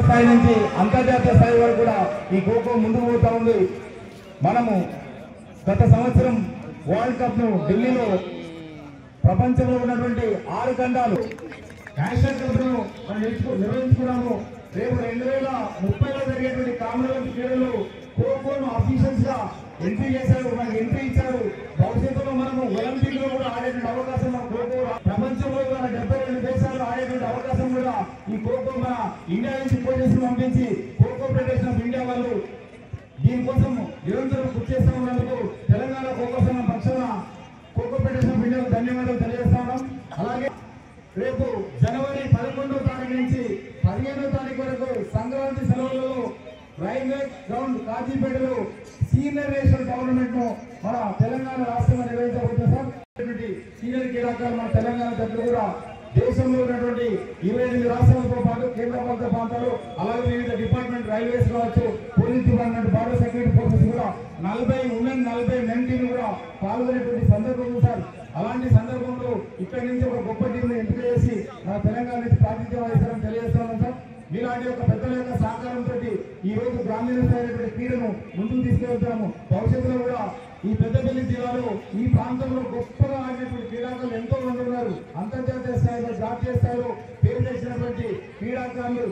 స్థాయి నుంచి అంతర్జాతీయ స్థాయి వరకు కూడా ఈ ఖోఖో ముందుకు పోతా ఉంది. మనము గత సంవత్సరం వరల్డ్ కప్ ను ఢిల్లీలో ప్రపంచంలో ఉన్నటువంటి 6 ఖండాలు నేషనల్ కప్ ను నిర్వహించుకున్నాము. రేపు 2030లో జరిగేటువంటి కామన్వెల్త్ క్రీడలు ఖోఖోను అఫీషియల్స్ గా ఎంట్రీ చేశారు, మనకి ఎంట్రీ ఇచ్చారు. భవిష్యత్తులో మనము ఒలింపిక్ లో కూడా ఆడేటువంటి అవకాశం మన ఖోఖో ప్రపంచంలో 72 దేశాలు ఆడేటువంటి అవకాశం కూడా ఈ ఖోఖో మన ఇండియా నుంచి కోచెస్ పంపించి ఖోఖో ఫెడరేషన్ ఆఫ్ ఇండియా వాళ్ళు దీనికోసం నిరంతరం కృషి చేస్తూ ఉన్నందుకు తెలంగాణ ఖోఖో సంఘం పక్షాన ఖోఖో ఫెడరేషన్ ఆఫ్ ఇండియాకు ధన్యవాదాలు తెలియజేస్తా ఉన్నాం. అలాగే రేపు జనవరి 11వ తారీఖు నుంచి 15వ తారీఖు వరకు సంక్రాంతి సెలవులలో రైల్వే గ్రౌండ్ కాజీపేటలో సీనియర్ నేషనల్ టోర్నమెంట్ ను మన తెలంగాణ రాష్ట్రంలో నిర్వహించబోతుంది సార్. సీనియర్ క్రీడాకారులు మన తెలంగాణ జట్లు కూడా దేశంలో ఉన్నటువంటి 28 రాష్ట్రాలతో పాటు కేంద్రపాలిత ప్రాంతాలు అలాగే వివిధ డిపార్ట్మెంట్ రైల్వేస్ కావచ్చు, police department, border security forces కూడా 40 ఉమెన్ 40 మెన్ టీం కూడా పాల్గొనేటువంటి సందర్భం ఉంది సార్. అలాంటి సందర్భంలో ఇక్కడి నుంచి ఒక గొప్ప టీంను ఎంపిక చేసి మన తెలంగాణ నుంచి ప్రాతినిధ్యం వహిస్తారని తెలియజేస్తున్నాం సార్. మీలాంటి ఒక పెద్దల యొక్క సహకారంతో ఈ రోజు గ్రామీణ స్థాయి క్రీడను ముందుకు తీసుకెళ్తున్నాము. భవిష్యత్తులో కూడా ఈ పెద్దపల్లి జిల్లాలో ఈ ప్రాంతంలో గొప్పగా ఆడినటువంటి క్రీడాకారులు ఎంతో మంది ఉన్నారు. అంతర్జాతీయ స్థాయిలో, జాతీయ స్థాయిలో పేరు తెచ్చినటువంటి క్రీడాకారులు